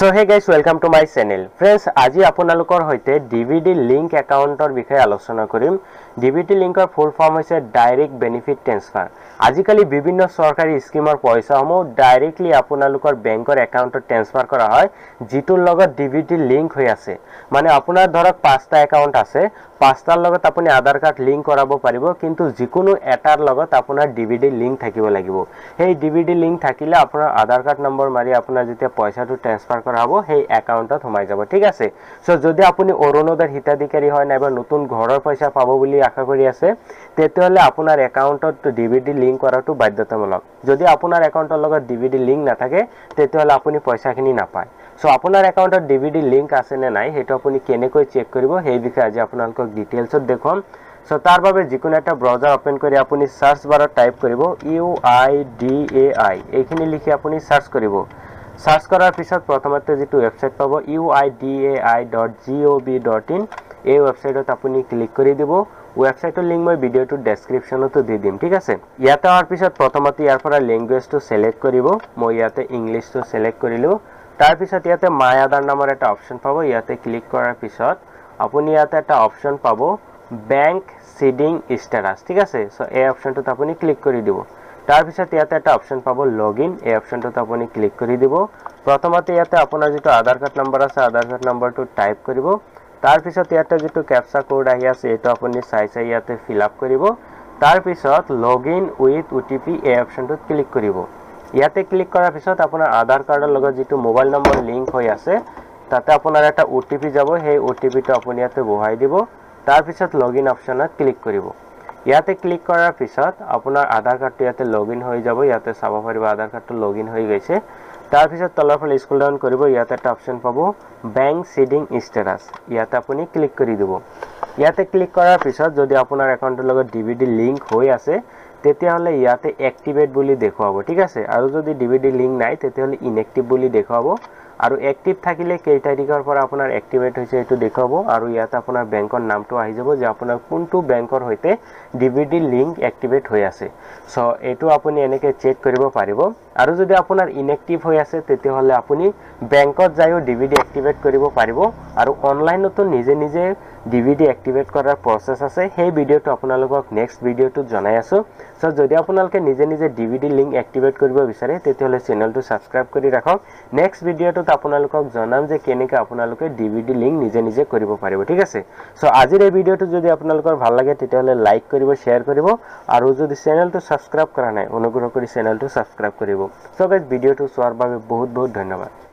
So hey guys, welcome to my channel. Friends, আজি আপোনালোকৰ হৈতে DVD link accountৰ বিষয়ে আলোচনা কৰিম। DVD linkৰ full form হৈছে ডাইৰেক্ট বেনিফিট ট্ৰান্সফাৰ। আজিকালি বিভিন্ন চৰকাৰী স্কিমৰ পইচাসমূহ ডাইৰেক্টলি আপোনালোকৰ বেংকৰ একাউণ্টত ট্ৰান্সফাৰ কৰা হয়, যিটোৰ লগত DVD লিংক হৈ আছে। মানে আপোনাৰ ধৰক 5টা একাউণ্ট আছে, 5টাৰ লগত আপুনি আধাৰ কাৰ্ড লিংক কৰাব পাৰিব, কিন্তু যিকোনো এটাৰ লগত আপোনাৰ DVD লিংক থাকিব লাগিব। সেই DVD লিংক থাকিলে আপোনাৰ আধাৰ কাৰ্ড নম্বৰ মাৰি আপোনাৰ যেতিয়া পইচাটো ট্ৰান্সফাৰ কৰা হ'ব সেই একাউণ্টত সোমাই যাব, ঠিক আছে। সো যদি আপুনি অৰুণোদয়ৰ হিতাধিকাৰী হয় নাইবা নতুন ঘৰৰ পইচা পাব বুলি আশা কৰি আছে, তেতিয়াহ'লে আপোনাৰ একাউণ্টত DVD লিংক কৰাটো বাধ্যতামূলক। যদি আপোনাৰ একাউণ্টৰ লগত DVD লিংক নাথাকে, তেতিয়াহ'লে আপুনি পইচাখিনি নাপায়। সো আপোনাৰ একাউণ্টত DVD লিংক আছে নে নাই সেইটো আপুনি কেনেকৈ চেক কৰিব সেই বিষয়ে আজি আপোনালোকক ডিটেইলছত দেখুৱাম। সো তাৰ বাবে যিকোনো এটা ব্ৰাউজাৰ ওপেন কৰি আপুনি সাৰ্চ বাৰত টাইপ কৰিব UIDAI, এইখিনি লিখি আপুনি সাৰ্চ কৰিব। সার্চ করার পিছত প্রথমতে যেটো ওয়েবসাইট পাবো uidai.gov.in, এই ওয়েবসাইটত আপুনি ক্লিক কৰি দিব। ওয়েবসাইটৰ লিংক মই ভিডিওটো ডেসক্ৰিপশনতো দি দিম, ঠিক আছে। ইয়াতে আৰ পিছত প্ৰথমতে ইয়াৰ পৰা ল্যাঙ্গুৱেজটো সিলেক্ট কৰিব। মই ইয়াতে ইংলিশটো সিলেক্ট কৰিলো। তাৰ পিছত ইয়াতে মাই আধাৰ নামৰ এটা অপশন পাবো। ইয়াতে ক্লিক কৰাৰ পিছত আপুনি ইয়াতে এটা অপশন পাবো বেংক সিডিং স্ট্যাটাস, ঠিক আছে। সো এই অপশনটোত আপুনি ক্লিক কৰি দিব। তাৰ পিছত ইয়াতে এটা অপশন পাবো লগইন, এই অপশনটোত আপুনি ক্লিক কৰি দিব। প্ৰথমতে ইয়াতে আপোনাৰ যেটো আধাৰ কাৰ্ড নম্বৰ আছে আধাৰ কাৰ্ড নম্বৰটো টাইপ কৰিব। তাৰ পিছত ইয়াতে যেটো ক্যাপচা কোড আহি আছে এটো আপুনি চাই ইয়াতে ফিল আপ কৰিব। তাৰ পিছত লগইন উইথ OTP এই অপশনটোত ক্লিক কৰিব। ইয়াতে ক্লিক কৰাৰ পিছত আপোনাৰ আধাৰ কাৰ্ডৰ লগত যেটো মোবাইল নম্বৰ লিংক হৈ আছে তাতে আপোনাৰ এটা OTP যাব, সেই OTPটো আপুনি ইয়াতে বহাই দিব। তাৰ পিছত লগইন অপশনত ক্লিক কৰিব। ইয়াতে ক্লিক কৰাৰ পিছত আপোনাৰ আধাৰ কাৰ্ডটো ইয়াতে লগইন হৈ যাব। ইয়াতে চাব পাৰিব আধাৰ কাৰ্ডটো লগইন হৈ গৈছে। তাৰ পিছত তলৰ ফালে স্ক্ৰল ডাউন কৰিব, ইয়াতে এটা অপশন পাব বেংক সিডিং স্ট্যাটাস, ইয়াতে আপুনি ক্লিক কৰি দিব। ইয়াতে ক্লিক কৰাৰ পিছত যদি আপোনাৰ একাউণ্টৰ লগত DVD লিংক হৈ আছে তেতিয়াহ'লে ইয়াতে এক্টিভেট বুলি দেখুৱাব, ঠিক আছে। আৰু যদি DVD লিংক নাই তেতিয়াহ'লে ইনএক্টিভ বুলি দেখুৱাব। আৰু এক্টিভ থাকিলে কেই তাৰিখৰ পৰা আপোনাৰ এক্টিভেট হৈছে এটো দেখুৱাব। আৰু ইয়াতে আপোনাৰ বেংকৰ নামটো আহি যাব যে আপোনাৰ কোনটো বেংকৰ হৈতে DVD লিংক এক্টিভেট হৈ আছে। সো এটো আপুনি এনেকে চেক কৰিব পাৰিব। আৰু যদি আপোনাৰ ইনএক্টিভ হৈ আছে তেতিয়াহ'লে আপুনি বেংকত যায়ও DVD এক্টিভেট কৰিব পাৰিব। আৰু অনলাইনতো নিজে নিজে DVD এক্টিভেট কৰাৰ প্ৰসেস আছে, সেই ভিডিওটো আপোনালোকক নেক্সট ভিডিওটো জনাই আছো। সো যদি আপোনালোকে নিজে নিজে DVD লিংক এক্টিভেট কৰিব বিচাৰে তেতিয়াহ'লে চেনেলটো সাবস্ক্ৰাইব কৰি ৰাখক। নেক্সট ভিডিওটো আপোনালোকক জনাম যে কেনেকৈ আপোনালোকে DVD লিংক নিজে নিজে কৰিব পাৰিব, ঠিক আছে। সো আজিৰ এই ভিডিওটো যদি আপোনালোকৰ ভাল লাগে তেতিয়াহ'লে লাইক কৰিব, শেয়াৰ কৰিব। আৰু যদি চেনেলটো সাবস্ক্ৰাইব কৰা নাই অনুগ্ৰহ কৰি চেনেলটো সাবস্ক্ৰাইব কৰিব। সো গাইস ভিডিওটো চোৱাৰ বাবে বহুত বহুত ধন্যবাদ।